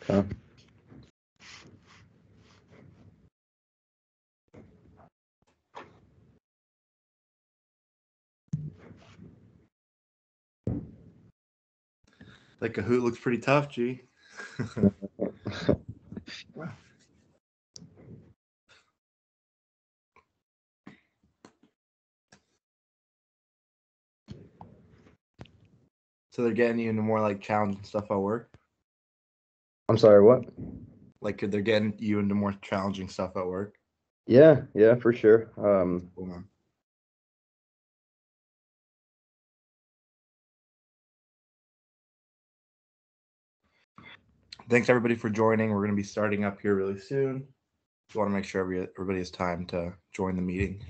Huh? That Kahoot looks pretty tough, G. So they're getting you into more like challenging stuff at work? I'm sorry, what? Like they're getting you into more challenging stuff at work? Yeah, for sure. Hold on. Thanks everybody for joining. We're going to be starting up here really soon. Just want to make sure everybody has time to join the meeting.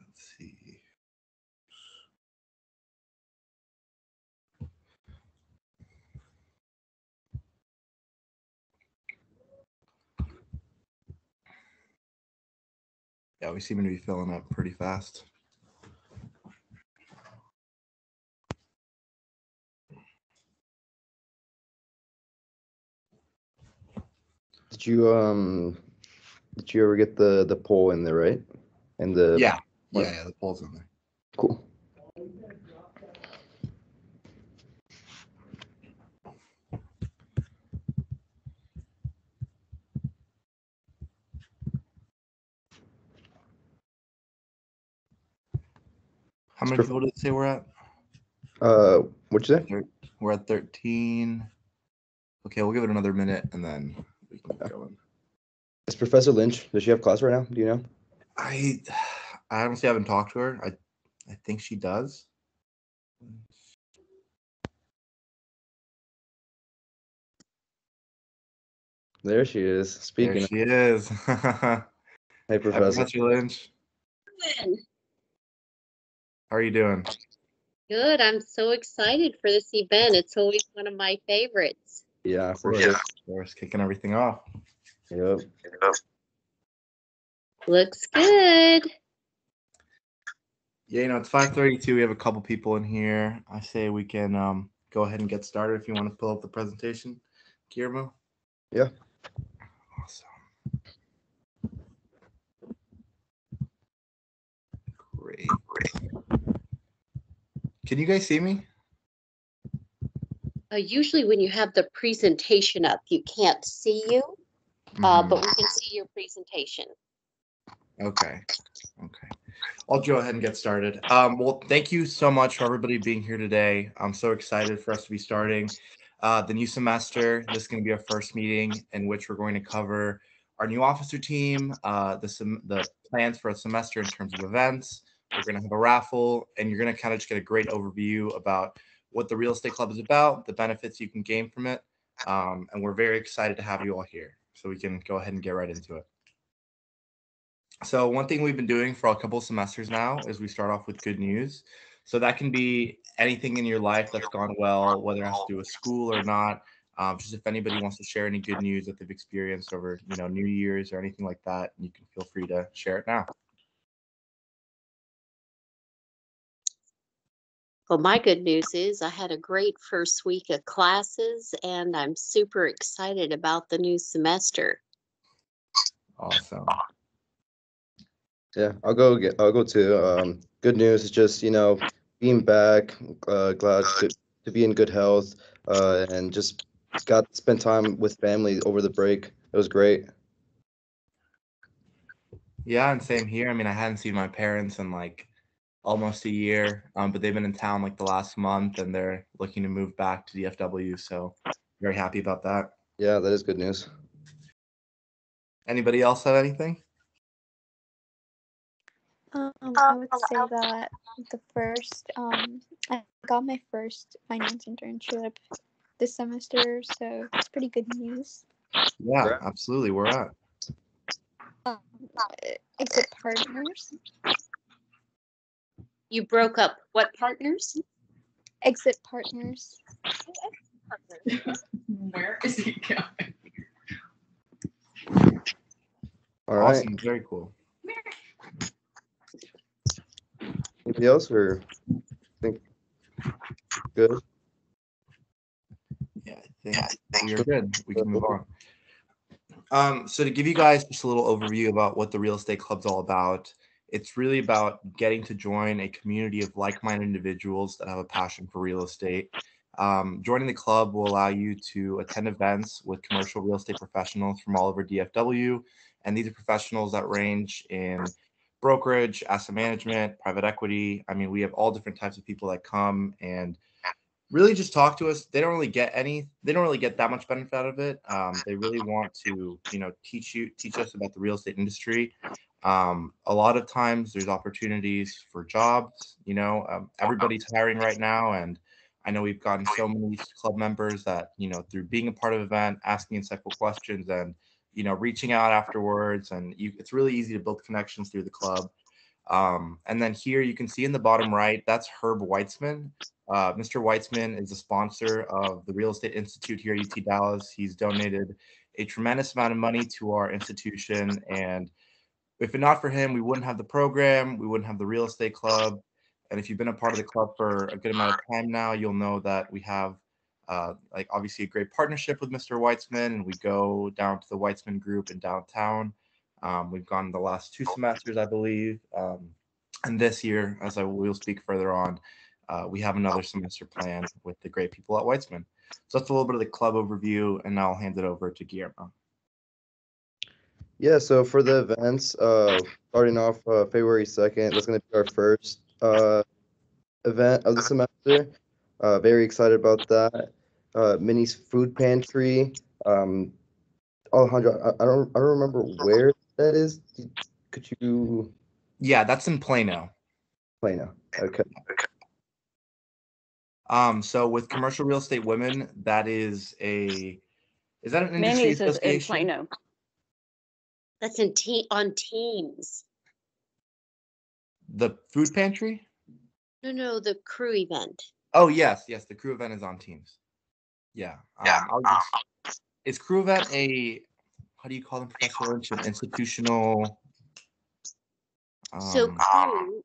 Let's see. Yeah, we seem to be filling up pretty fast. Did you ever get the poll in there, right? And the Yeah, the poll's in there. Cool. How many people did it say we're at? What'd you say? We're at 13. Okay, we'll give it another minute and then we can get going. Is Professor Lynch, does she have class right now? Do you know? I honestly haven't talked to her. I think she does. There she is. Speaking. There she is. Hey, Professor. Hi, Professor Lynch. How are you doing? Good. I'm so excited for this event. It's always one of my favorites. Yeah, for sure. Of course, kicking everything off. Yep. Looks good. Yeah, it's 5:32. We have a couple people in here. I say we can go ahead and get started if you want to pull up the presentation, Guillermo. Yeah. Awesome. Great. Can you guys see me? Usually when you have the presentation up, you can't see you, but we can see your presentation. Okay. I'll go ahead and get started. Well, thank you so much for everybody being here today. I'm so excited for us to be starting the new semester. This is going to be our first meeting in which we're going to cover our new officer team, the plans for a semester in terms of events. We're going to have a raffle, and you're going to kind of just get a great overview about what the real estate club is about, the benefits you can gain from it, and we're very excited to have you all here. So we can go ahead and get right into it. So one thing we've been doing for a couple of semesters now is we start off with good news. So that can be anything in your life that's gone well, whether it has to do with school or not. Just if anybody wants to share any good news that they've experienced over, New Year's or anything like that, you can feel free to share it now. Well, my good news is I had a great first week of classes, and I'm super excited about the new semester. Awesome. Yeah, I'll go too. Good news is just, being back, glad to be in good health, and just got to spend time with family over the break. It was great. Yeah, and same here. I mean, I hadn't seen my parents in like almost a year, but they've been in town like the last month, and they're looking to move back to DFW. So very happy about that. Yeah, that is good news. Anybody else have anything? I would say that I got my first finance internship this semester, so it's pretty good news. Yeah, absolutely. We're at Exit Partners. You broke up. What partners? Exit Partners. Where is he going? All right. Awesome. Very cool. Anybody else, or think good? Yeah, I think we are good. We can move on. So to give you guys just a little overview about what the Real Estate Club's all about, it's really about getting to join a community of like-minded individuals that have a passion for real estate. Joining the club will allow you to attend events with commercial real estate professionals from all over DFW, and these are professionals that range in brokerage, asset management, private equity. I mean, we have all different types of people that come and really just talk to us. They don't really get that much benefit out of it. They really want to, teach us about the real estate industry. A lot of times there's opportunities for jobs. Everybody's hiring right now, and I know we've gotten so many club members that, through being a part of an event, asking insightful questions, and reaching out afterwards, and it's really easy to build connections through the club. And then here you can see in the bottom right, that's Herb Weitzman. Mr. Weitzman is a sponsor of the Real Estate Institute here at UT Dallas. He's donated a tremendous amount of money to our institution. And if it not for him, we wouldn't have the program, we wouldn't have the Real Estate Club. And if you've been a part of the club for a good amount of time now, you'll know that we have obviously a great partnership with Mr. Weitzman, and we go down to the Weitzman group in downtown. We've gone the last 2 semesters, I believe. And this year, as I will speak further on, we have another semester planned with the great people at Weitzman. So that's a little bit of the club overview, and now I'll hand it over to Guillermo. Yeah, so for the events, starting off February 2nd, that's going to be our first event of the semester. Very excited about that. Mini food pantry. Alejandro, I don't remember where that is. Could you? Yeah, that's in Plano. Plano. Okay. So with Commercial Real Estate Women, is that an industry Manny's is in association? Plano. That's on Teams. The food pantry? No, the crew event. Oh, yes, the crew event is on Teams. Yeah. Is crew event how do you call them, Professor Lynch, an institutional? So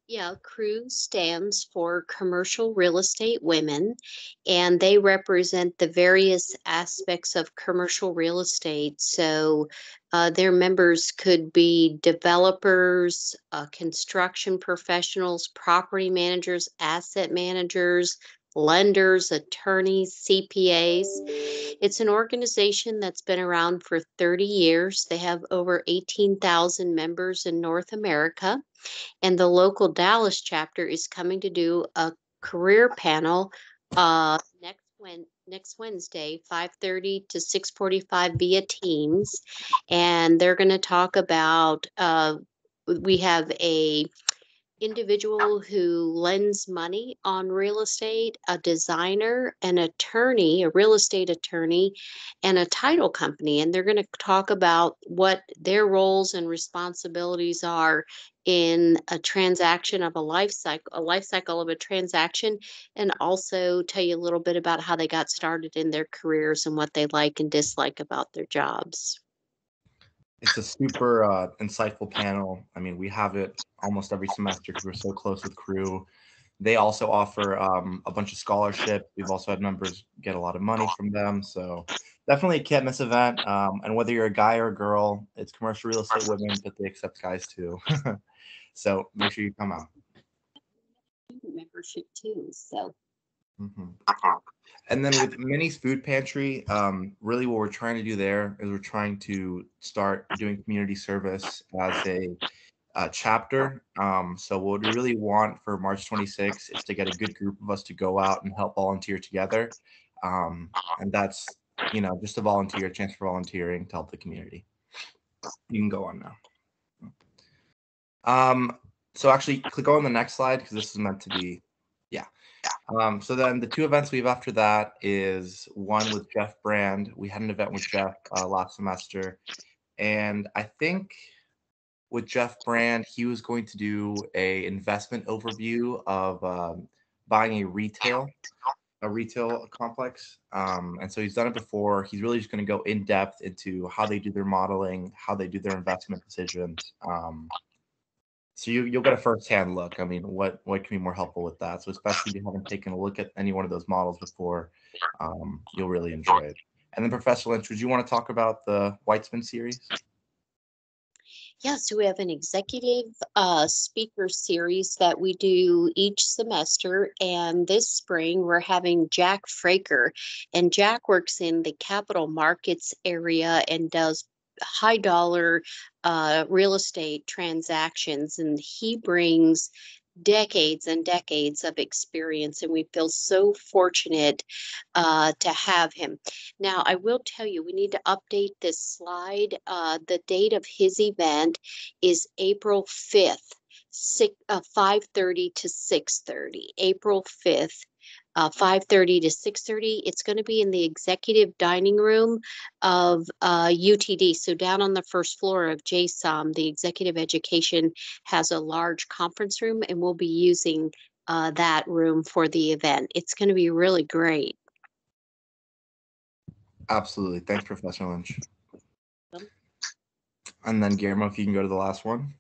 CREW stands for Commercial Real Estate Women, and they represent the various aspects of commercial real estate. So their members could be developers, construction professionals, property managers, asset managers, lenders, attorneys, CPAs. It's an organization that's been around for 30 years. They have over 18,000 members in North America. And the local Dallas chapter is coming to do a career panel next Wednesday, 5:30 to 6:45 via Teams, and they're going to talk about. We have a individual who lends money on real estate, a designer, an attorney, a real estate attorney, and a title company. And they're going to talk about what their roles and responsibilities are in a transaction of a life cycle of a transaction, and also tell you a little bit about how they got started in their careers and what they like and dislike about their jobs. It's a super insightful panel. I mean, we have it almost every semester because we're so close with crew. They also offer a bunch of scholarships. We've also had members get a lot of money from them. So definitely a can't miss event. And whether you're a guy or a girl, it's Commercial Real Estate Women, but they accept guys too. So make sure you come out. Membership too. So. Mm-hmm. And then with Minnie's Food Pantry, really what we're trying to do there is we're trying to start doing community service as a chapter. So what we really want for March 26th is to get a good group of us to go out and help volunteer together. And that's, just a chance for volunteering to help the community. You can go on now. So actually click on the next slide because this is meant to be, so then the 2 events we have after that is one with Jeff Brand. We had an event with Jeff last semester. And I think with Jeff Brand, he was going to do a investment overview of buying a retail complex. And so he's done it before. He's really just going to go in depth into how they do their modeling, how they do their investment decisions. So you'll get a first-hand look. I mean, what can be more helpful with that? So especially if you haven't taken a look at any one of those models before, you'll really enjoy it. And then Professor Lynch, would you want to talk about the Weitzman series? Yeah, so we have an executive speaker series that we do each semester. And this spring, we're having Jack Fraker. And Jack works in the capital markets area and does high dollar real estate transactions. And he brings decades and decades of experience, and we feel so fortunate to have him. Now, I will tell you, we need to update this slide. The date of his event is April 5th, 5:30 to 6:30. April 5th. 5:30 to 6:30. It's going to be in the executive dining room of UTD. So down on the first floor of JSOM, the executive education has a large conference room, and we'll be using that room for the event. It's going to be really great. Absolutely. Thanks, Professor Lynch. Welcome. And then Guillermo, if you can go to the last one.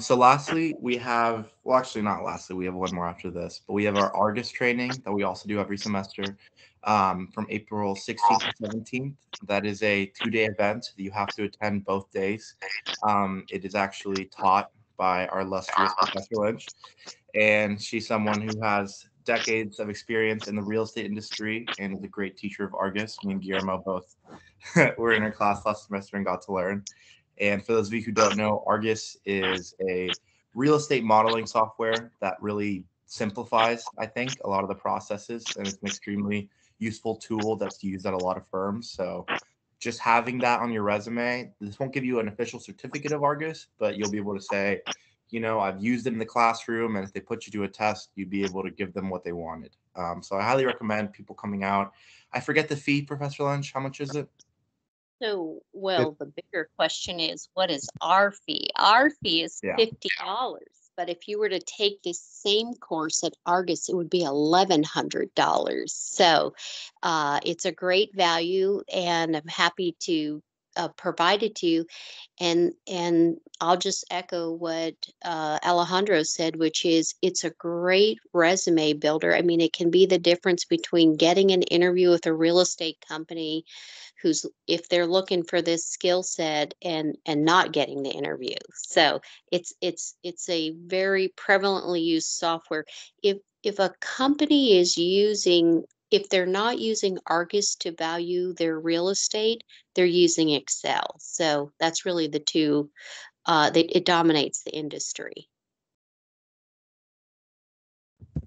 So lastly, we have, well, actually not lastly, we have one more after this, but we have our Argus training that we also do every semester from April 16th to 17th. That is a 2-day event that you have to attend both days. It is actually taught by our illustrious Professor Lynch, and she's someone who has decades of experience in the real estate industry and is a great teacher of Argus. Me and Guillermo both were in her class last semester and got to learn. And for those of you who don't know, Argus is a real estate modeling software that really simplifies, I think, a lot of the processes, and it's an extremely useful tool that's used at a lot of firms. So just having that on your resume, this won't give you an official certificate of Argus, but you'll be able to say, I've used it in the classroom, and if they put you to a test, you'd be able to give them what they wanted. So I highly recommend people coming out. I forget the fee, Professor Lynch. How much is it? So, well, the bigger question is, what is our fee? Our fee is Yeah. $50. But if you were to take this same course at Argus, it would be $1,100. So it's a great value, and I'm happy to provide it to you. And I'll just echo what Alejandro said, which is it's a great resume builder. I mean, it can be the difference between getting an interview with a real estate company who's, if they're looking for this skill set, and not getting the interview. So it's a very prevalently used software. If a company is using, if they're not using Argus to value their real estate, they're using Excel. So that's really the two. It dominates the industry.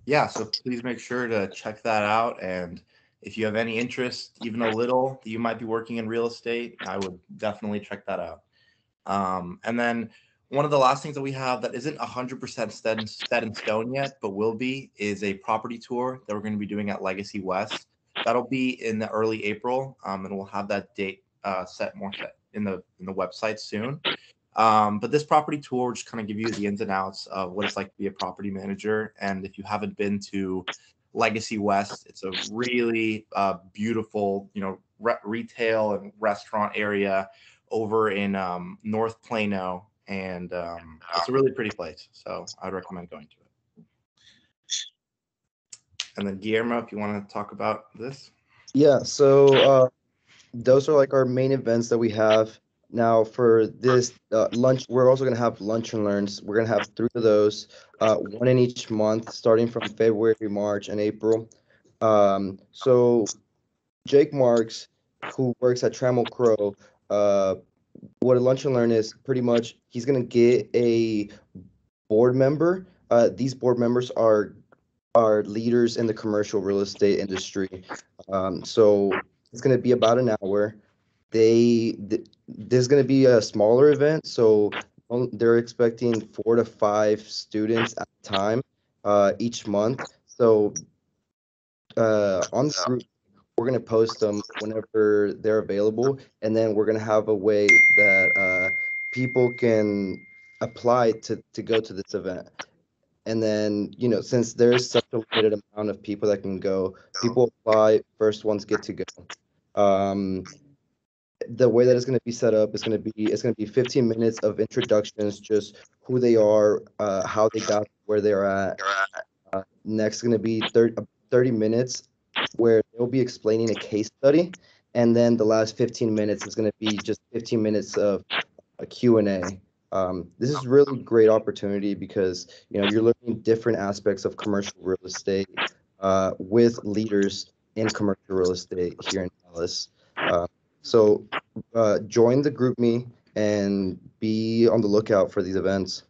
Yeah, so please make sure to check that out. And if you have any interest, even a little, you might be working in real estate, I would definitely check that out. And then one of the last things that we have that isn't 100% set in stone yet, but will be, is a property tour that we're going to be doing at Legacy West. That'll be in the early April, and we'll have that date set in the website soon. But this property tour will just kind of give you the ins and outs of what it's like to be a property manager. And if you haven't been to Legacy West, it's a really beautiful, retail and restaurant area over in North Plano, and it's a really pretty place. So I'd recommend going to it. And then Guillermo, if you want to talk about this. Yeah, so those are like our main events that we have. Now for this lunch, we're also going to have lunch and learns. We're going to have 3 of those, one in each month, starting from February, March, and April. So Jake Marks, who works at Trammell Crow, what a lunch and learn is, pretty much he's going to get a board member. These board members are leaders in the commercial real estate industry. So it's going to be about an hour. There's going to be a smaller event, so they're expecting 4 to 5 students at a time each month. So on the group, we're going to post them whenever they're available, and then we're going to have a way that people can apply to go to this event. And then, since there's such a limited amount of people that can go, people apply, first ones get to go. the way that it's going to be set up is going to be, it's going to be 15 minutes of introductions, just who they are, how they got where they're at. Next is going to be 30 minutes where they'll be explaining a case study, and then the last 15 minutes is going to be just 15 minutes of a Q&A. This is really great opportunity because you're learning different aspects of commercial real estate with leaders in commercial real estate here in Dallas. So join the group me and be on the lookout for these events.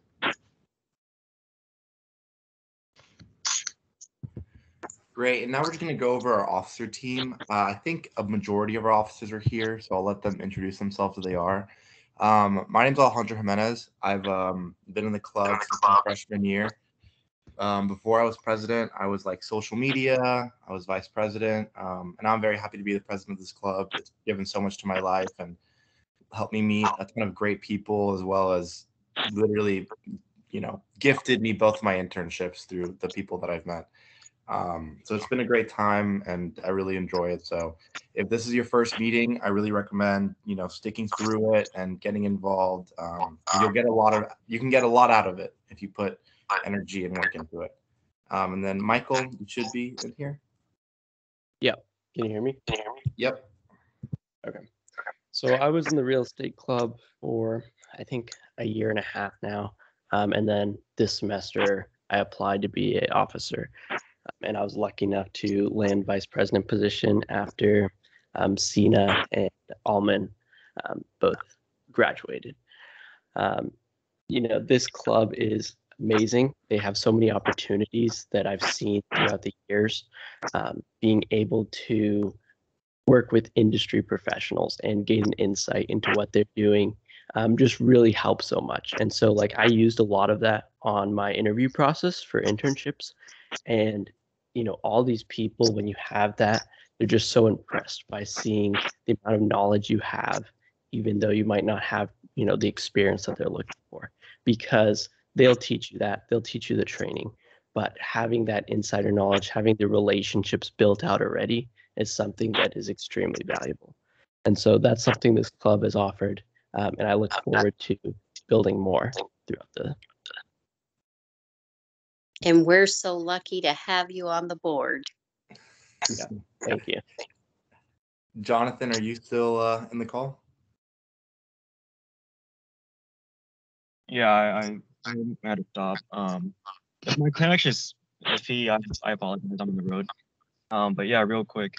Great. And now we're just going to go over our officer team. I think a majority of our officers are here, so I'll let them introduce themselves as they are. My name's Alejandro Jimenez. I've been in the club since my freshman year. Before I was president, I was like social media. I was vice president. And I'm very happy to be the president of this club. It's given so much to my life and helped me meet a ton of great people, as well as literally, gifted me both my internships through the people that I've met. So it's been a great time and I really enjoy it. So if this is your first meeting, I really recommend, sticking through it and getting involved. You can get a lot out of it if you put energy and work into it. And then Michael, you should be in here. Yeah. Can you hear me? Yep. Okay. So I was in the real estate club for, I think, a year and a half now. And then this semester I applied to be an officer. And I was lucky enough to land vice president position after Sina and Alman both graduated. This club is amazing. They have so many opportunities that I've seen throughout the years. Being able to work with industry professionals and gain an insight into what they're doing just really helps so much. And so I used a lot of that on my interview process for internships. And, all these people, when you have that, they're just so impressed by seeing the amount of knowledge you have, even though you might not have, the experience that they're looking for, because they'll teach you that, they'll teach you the training, but having that insider knowledge, having the relationships built out already is something that is extremely valuable. And so that's something this club has offered. And I look forward to building more throughout the. And we're so lucky to have you on the board. Yeah, thank you. Jonathan, are you still in the call? Yeah, I'm at a stop. If my connection is iffy, I apologize. I'm on the road. But yeah, real quick.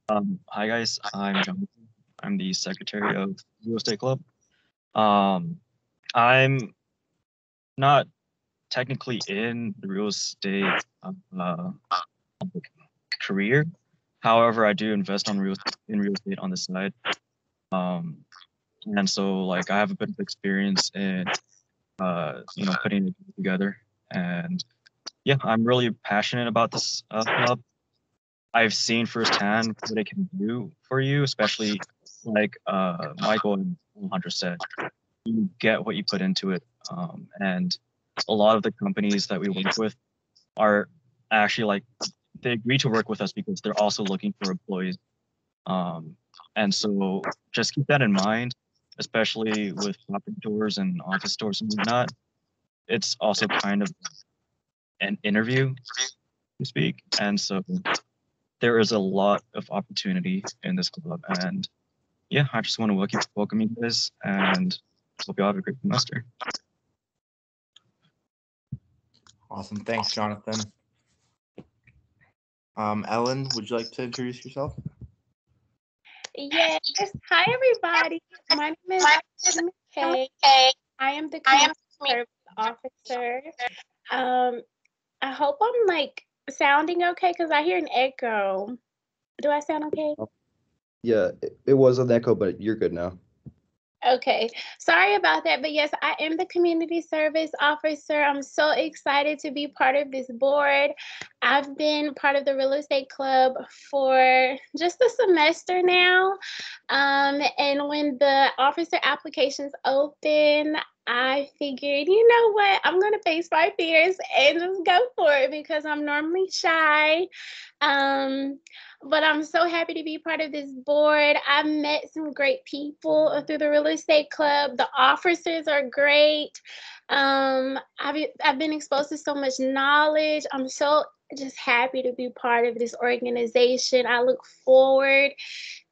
Hi guys, I'm Jonathan. I'm the secretary of Real Estate Club. I'm not technically in the real estate career. However, I do invest in real estate on the side. And so I have a bit of experience in putting it together. And yeah, I'm really passionate about this club. I've seen firsthand what it can do for you, especially Michael and Hunter said, you get what you put into it. And a lot of the companies that we work with are actually they agree to work with us because they're also looking for employees. And so just keep that in mind, especially with property tours and office tours and whatnot. It's also kind of an interview, to speak. And so there is a lot of opportunity in this club. And yeah, I just want to welcome you guys and hope you all have a great semester. Awesome. Thanks, Jonathan. Ellen, would you like to introduce yourself? Yes. Hi, everybody. My name is McKay. I am the community service officer. I hope I'm sounding okay because I hear an echo. Do I sound okay? Yeah, it was an echo, but you're good now. Okay, sorry about that. But yes, I am the community service officer. I'm so excited to be part of this board. I've been part of the real estate club for just a semester now. And when the officer applications open, I figured, you know what, I'm going to face my fears and just go for it because I'm normally shy. But I'm so happy to be part of this board. I've met some great people through the real estate club. The officers are great. I've been exposed to so much knowledge. I'm so just happy to be part of this organization. I look forward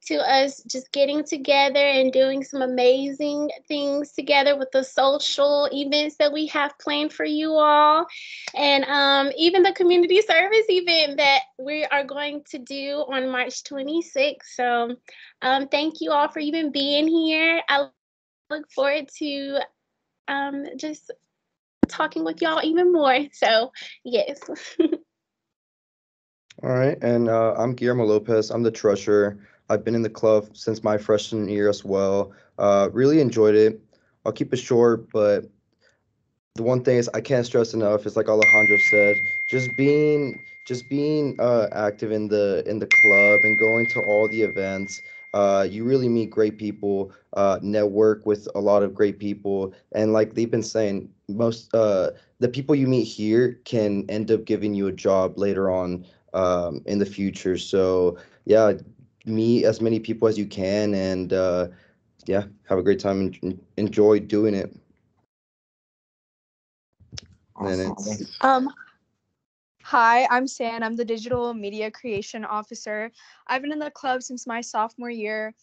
to us just getting together and doing some amazing things together with the social events that we have planned for you all. And even the community service event that we are going to do on March 26th. So thank you all for even being here. I look forward to just talking with y'all even more. So, yes. All right, and I'm Guillermo Lopez. I'm the treasurer. I've been in the club since my freshman year as well. Really enjoyed it. I'll keep it short, but the one thing is I can't stress enough is like Alejandro said, just being active in the club and going to all the events. You really meet great people, network with a lot of great people, and like they've been saying, most the people you meet here can end up giving you a job later on in the future. So yeah, meet as many people as you can, and yeah, have a great time and enjoy doing it. And Awesome. it's Thanks. Hi, I'm San. I'm the digital media creation officer. I've been in the club since my sophomore year.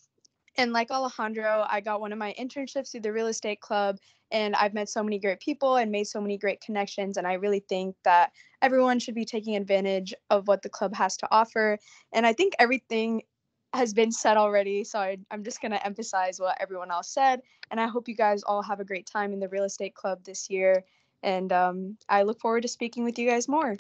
And like Alejandro, I got one of my internships through the real estate club, and I've met so many great people and made so many great connections. And I really think that everyone should be taking advantage of what the club has to offer. And I think everything has been said already. So I'm just going to emphasize what everyone else said. And I hope you guys all have a great time in the real estate club this year. And I look forward to speaking with you guys more.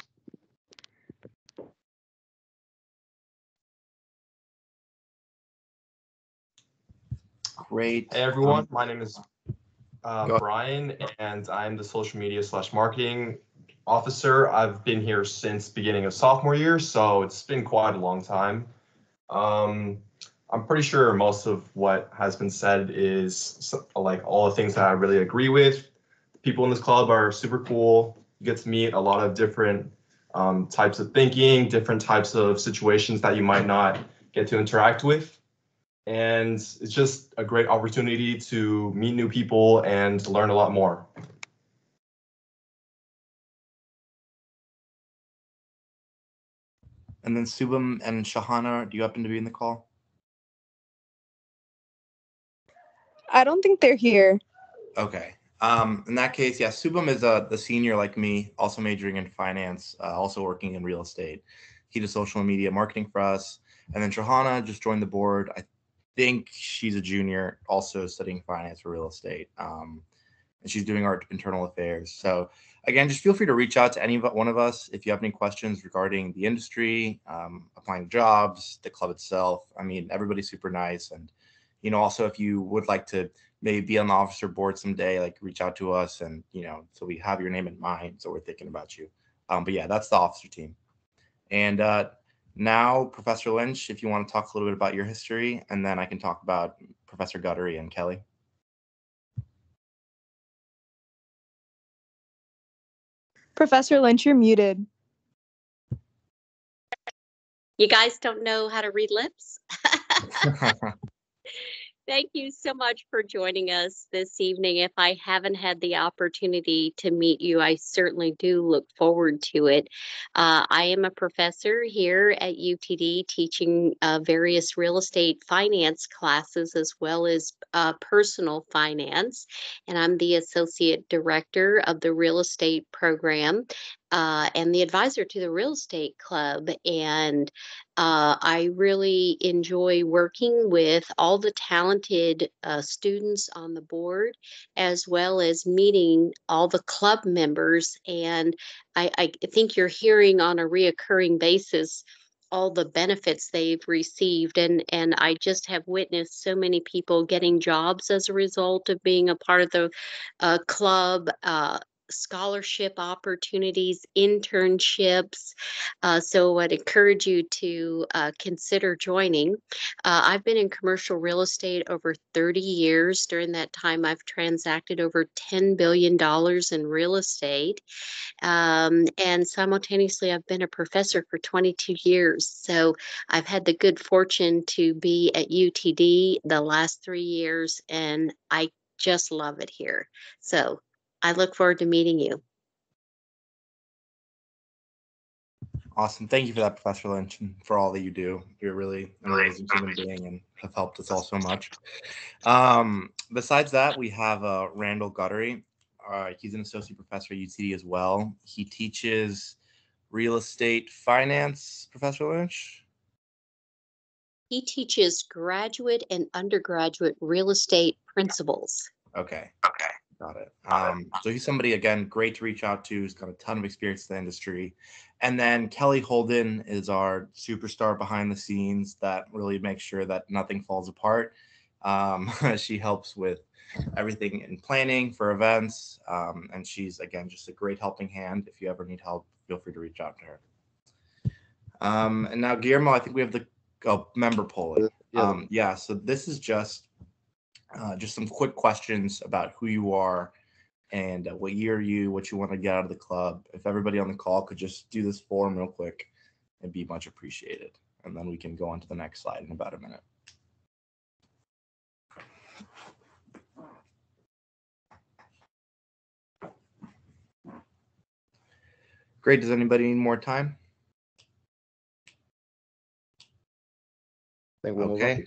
Great. Hey everyone, my name is Go- Brian, and I'm the social media / marketing officer. I've been here since beginning of sophomore year, so it's been quite a long time. I'm pretty sure most of what has been said is like all the things that I really agree with. The people in this club are super cool. You get to meet a lot of different types of thinking, different types of situations that you might not get to interact with. And it's just a great opportunity to meet new people and learn a lot more. And then Subham and Shahana, do you happen to be in the call? I don't think they're here. Okay. In that case, yeah, Subham is the senior like me, also majoring in finance, also working in real estate. He does social media marketing for us. And then Shahana just joined the board. I think she's a junior, also studying finance for real estate. And she's doing our internal affairs. So again, just feel free to reach out to any one of us if you have any questions regarding the industry, applying jobs, the club itself. I mean, everybody's super nice. And, you know, also if you would like to maybe be on the officer board someday, like reach out to us and, you know, so we have your name in mind. So we're thinking about you. But yeah, that's the officer team. And now, Professor Lynch, if you want to talk a little bit about your history, and then I can talk about Professor Guttery and Kelly. Professor Lynch, you're muted. You guys don't know how to read lips? Thank you so much for joining us this evening. If I haven't had the opportunity to meet you, I certainly do look forward to it. I am a professor here at UTD teaching various real estate finance classes as well as personal finance. And I'm the associate director of the real estate program and the advisor to the real estate club. And I really enjoy working with all the talented students on the board, as well as meeting all the club members. And I think you're hearing on a reoccurring basis all the benefits they've received. And I just have witnessed so many people getting jobs as a result of being a part of the club. scholarship opportunities, internships. So I'd encourage you to consider joining. I've been in commercial real estate over 30 years. During that time, I've transacted over $10 billion in real estate. And simultaneously, I've been a professor for 22 years. So I've had the good fortune to be at UTD the last 3 years, and I just love it here. So I look forward to meeting you. Awesome. Thank you for that, Professor Lynch, and for all that you do. You're really an amazing human being and have helped us all so much. Besides that, we have Randall Guttery. He's an associate professor at UTD as well. He teaches real estate finance, Professor Lynch. He teaches graduate and undergraduate real estate principles. Okay. Got it. So he's somebody, again, great to reach out to. He's got a ton of experience in the industry. And then Kelly Holden is our superstar behind the scenes that really makes sure that nothing falls apart. She helps with everything in planning for events. And she's, again, just a great helping hand. If you ever need help, feel free to reach out to her. And now, Guillermo, I think we have the member polling. So this is just some quick questions about who you are and what year you, what you want to get out of the club. If everybody on the call could just do this form real quick, it'd be much appreciated. And then we can go on to the next slide in about a minute. Great. Does anybody need more time? I think we'll move on.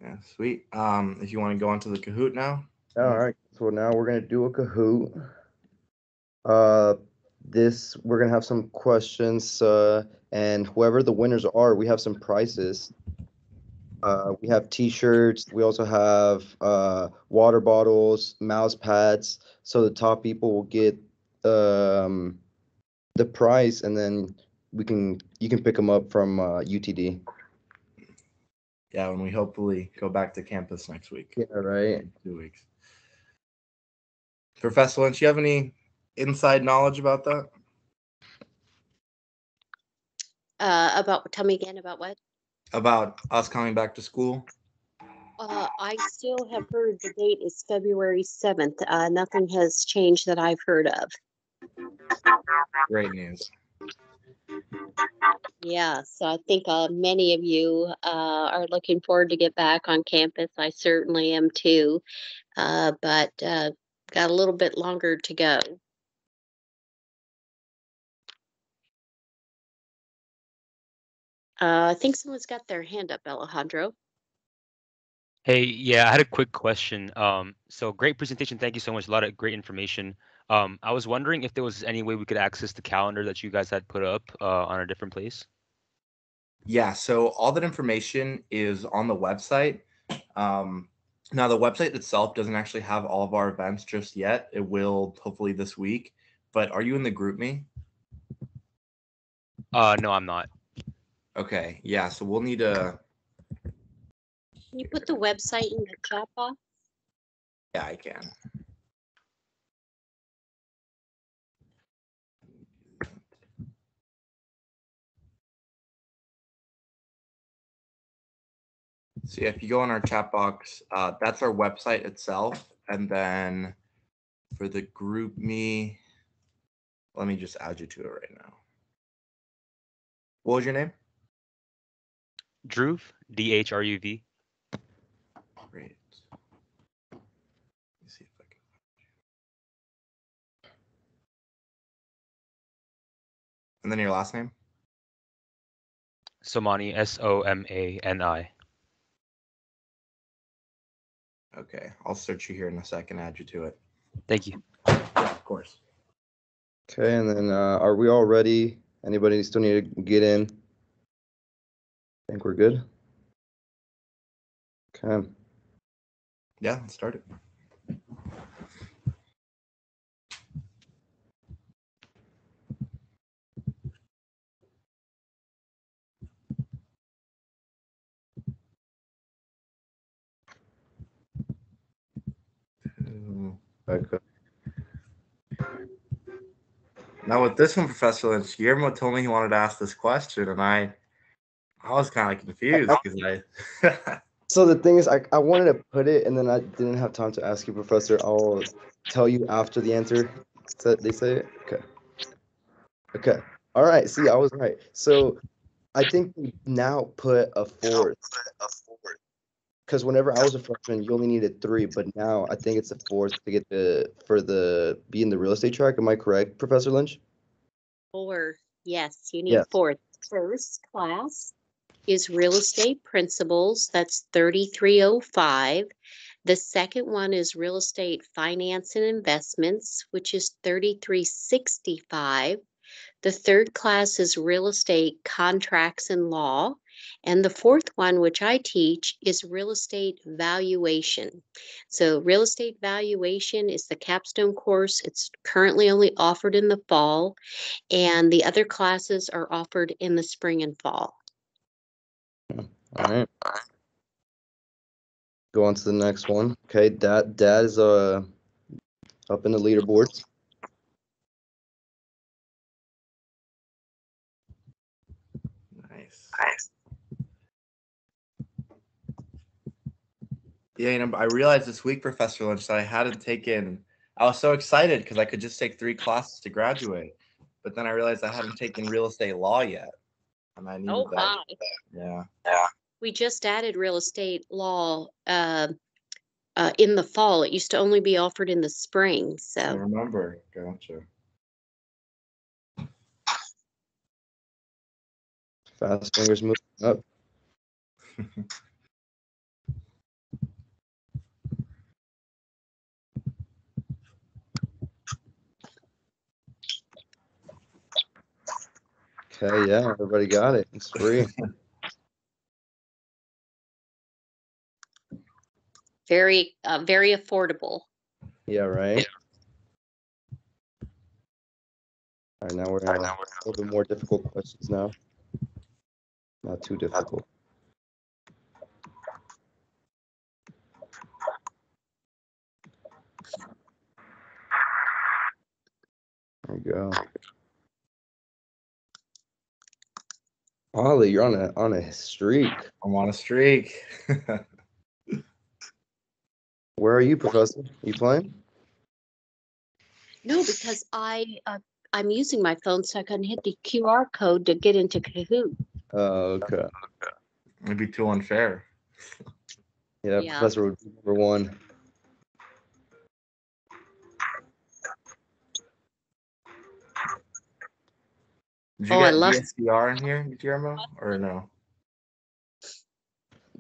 Yeah, sweet. If you want to go on to the Kahoot now. All right. So now we're gonna do a Kahoot. We're gonna have some questions, and whoever the winners are, we have some prizes. We have T-shirts. We also have water bottles, mouse pads. So the top people will get the prize, and then you can pick them up from UTD. Yeah, when we hopefully go back to campus next week. Yeah, right. In 2 weeks. Professor Lynch, you have any inside knowledge about that? Tell me again about what? About us coming back to school? I still have heard the date is February 7th. Nothing has changed that I've heard of. Great news. Yeah, so I think many of you are looking forward to get back on campus. I certainly am too, but got a little bit longer to go. I think someone's got their hand up, Alejandro. Hey, yeah, I had a quick question. So great presentation. Thank you so much. A lot of great information. I was wondering if there was any way we could access the calendar that you guys had put up on a different place. Yeah, so all that information is on the website. Now, the website itself doesn't actually have all of our events just yet. It will hopefully this week. But are you in the GroupMe? No, I'm not. Okay, yeah, so we'll need a... Can you put the website in the chat box? Yeah, I can. So yeah, if you go on our chat box, that's our website itself. And then for the GroupMe, let me just add you to it right now. What was your name? Dhruv, DHRUV. Great. Let me see if I can. And then your last name? Somani, Somani. Okay, I'll search you here in a second, add you to it. Thank you. Yeah, of course. Okay, and then are we all ready? Anybody still need to get in? I think we're good. Okay. Yeah, let's start it. Okay. Now with this one, Professor Lynch, Guillermo told me he wanted to ask this question, and I was kind of confused because I. So the thing is, I wanted to put it, and then I didn't have time to ask you, Professor. I'll tell you after the answer. They say it? Okay. Okay. All right. See, I was right. So I think we now put a fourth. Because whenever I was a freshman, you only needed 3, but now I think it's a fourth to get be in the real estate track. Am I correct, Professor Lynch? 4. Yes, you need Yes. 4. First class is real estate principles. That's 3305. The second one is real estate finance and investments, which is 3365. The third class is real estate contracts and law. And the fourth one, which I teach, is real estate valuation. So real estate valuation is the capstone course. It's currently only offered in the fall, and the other classes are offered in the spring and fall. All right. Go on to the next one. Okay, Dad is up in the leaderboards. Nice. Yeah, I realized this week, Professor Lynch, that I hadn't taken. I was so excited because I could just take 3 classes to graduate, but then I realized I hadn't taken real estate law yet, and I needed that. Yeah. We just added real estate law in the fall. It used to only be offered in the spring. I So remember. Gotcha. Fast fingers moving up. Okay, yeah, everybody got it. It's free. very affordable. Yeah, right. All right, now we're in a little bit more difficult questions now. Not too difficult. There you go. Ollie, you're on a streak. I'm on a streak. Where are you, Professor? You playing? No, because I'm using my phone so I can hit the QR code to get into Kahoot. Okay. It'd be too unfair. Yeah, Yeah. Professor would be number 1. Did you Oh, I get love- DSCR in here, Guillermo, or no?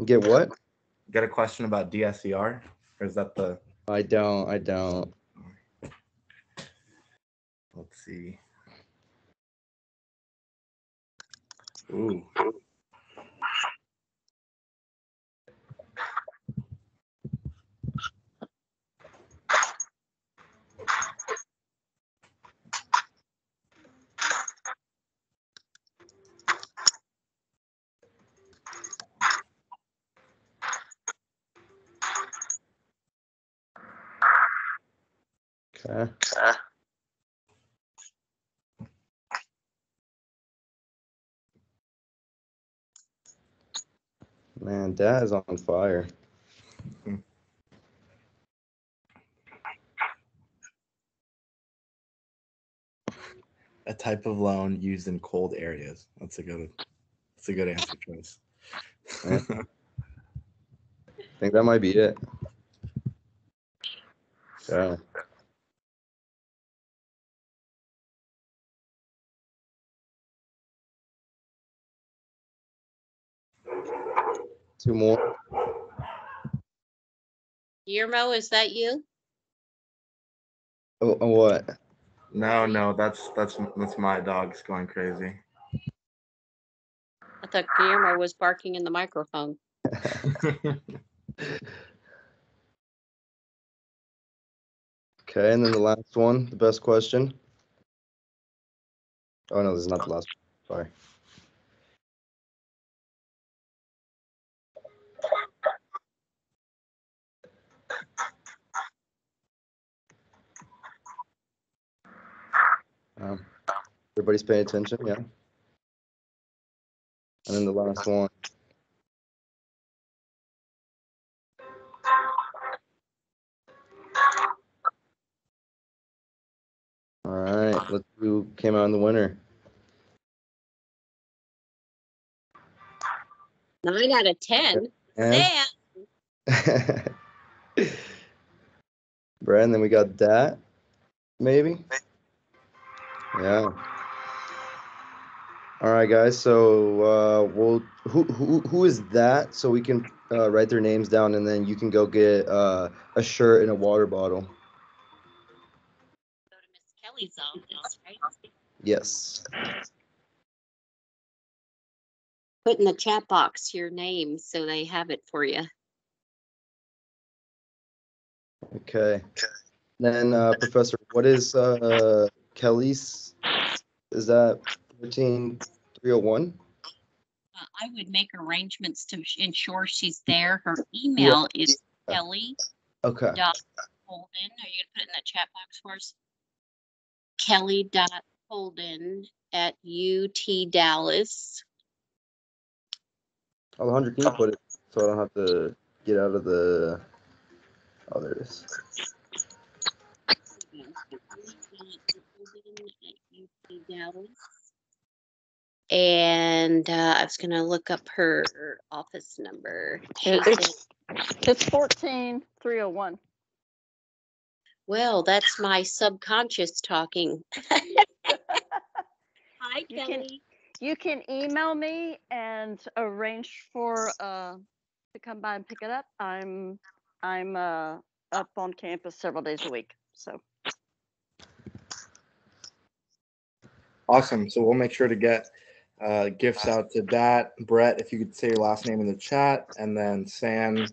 Get what? Got a question about DSCR, or is that the? I don't. Let's see. Ooh. Okay. Man, Dad is on fire. A type of loan used in cold areas. That's a good answer choice. I think that might be it. Okay. Two more. Guillermo, is that you? Oh, what? No, that's my dog's going crazy. I thought Guillermo was barking in the microphone. Okay, and then the last one, the best question. Oh no, this is not the last one. Sorry. Everybody's paying attention, yeah. And then the last one. All right, let's see who came out in the winner. 9 out of 10. And Sam. Brad, and then we got that, maybe? Yeah. All right, guys. So who is that? So we can write their names down, and then you can go get a shirt and a water bottle. Go to Miss Kelly's office, right? Yes. Put in the chat box your name so they have it for you. Okay. Then Professor, what is Kelly's? Is that 14301? I would make arrangements to ensure she's there. Her email is Kelly. Okay. Holden. Are you gonna put it in the chat box for us? Kelly.Holden at UT Dallas. Alejandro, can you put it so I don't have to get out of the... Oh, there it is. And I was gonna look up her office number. It's 14301. Well, that's my subconscious talking. Hi, Kelly. You can email me and arrange for to come by and pick it up. I'm up on campus several days a week. So Awesome. So we'll make sure to get gifts out to that. Brett, if you could say your last name in the chat, and then Sam.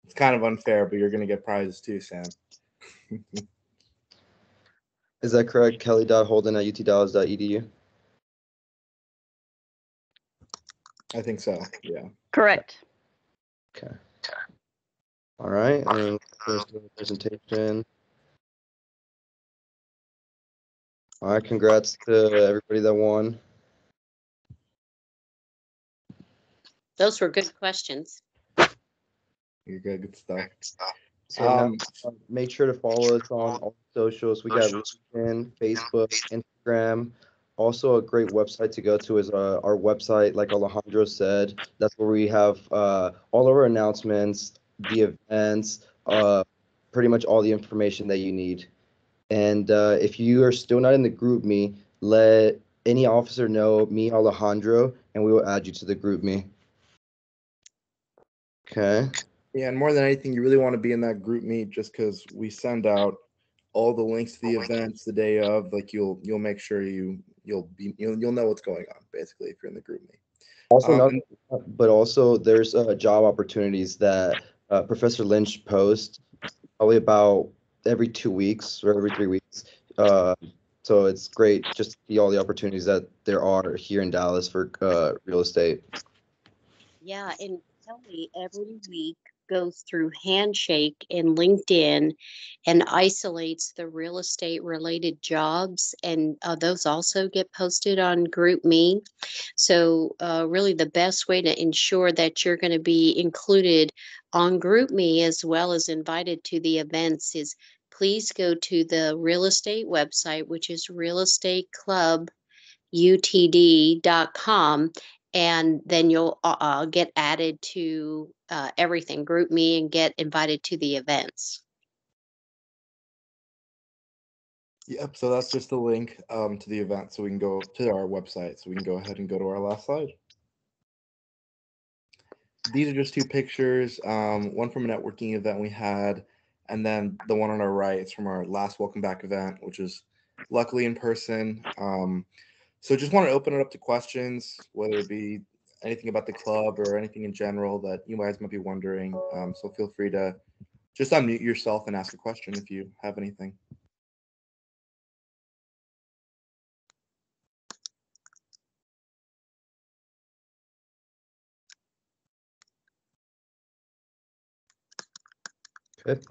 It's kind of unfair, but you're going to get prizes too, Sam. Is that correct? Kelly.Holden at utdallas.edu? I think so. Yeah. correct. Okay. All right. And first presentation. All right. Congrats to everybody that won. Those were good questions. You're good. Good stuff. So now, make sure to follow us on all socials. We got LinkedIn, Facebook, Instagram. Also, a great website to go to is our website, like Alejandro said. That's where we have all of our announcements, the events, pretty much all the information that you need. And if you are still not in the group me, let any officer know, me, Alejandro, and we will add you to the group me. Okay. Yeah, and more than anything, you really want to be in that group meet just because we send out all the links to the events the day of. Like you'll make sure you'll know what's going on basically if you're in the group meet. Also, but also there's job opportunities that Professor Lynch posts probably about every 2 weeks or every 3 weeks. So it's great just to see all the opportunities that there are here in Dallas for real estate. Yeah, and Kelly every week goes through Handshake and LinkedIn and isolates the real estate related jobs, and those also get posted on GroupMe. So really the best way to ensure that you're going to be included on GroupMe as well as invited to the events is please go to the real estate website, which is realestateClubUTD.com, and then you'll get added to everything. Group me and get invited to the events. Yep. So that's just the link to the event, so we can go to our website. So we can go ahead and go to our last slide. These are just two pictures. One from a networking event we had, and then the one on our right is from our last Welcome Back event, which is luckily in person. So just want to open it up to questions, whether it be anything about the club or anything in general that you guys might be wondering. So feel free to just unmute yourself and ask a question if you have anything. Good.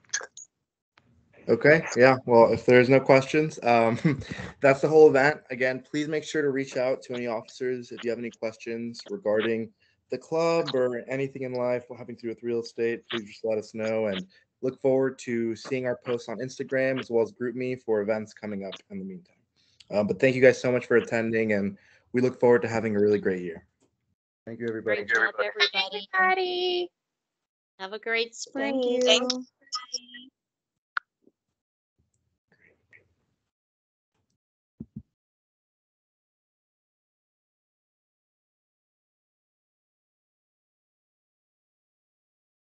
Okay, yeah. Well, if there's no questions, that's the whole event. Again, please make sure to reach out to any officers if you have any questions regarding the club or anything in life having to do with real estate. Please just let us know, and look forward to seeing our posts on Instagram as well as GroupMe for events coming up in the meantime. But thank you guys so much for attending, and we look forward to having a really great year. Thank you, everybody. Great job, everybody. Everybody. Have a great spring. Thank you.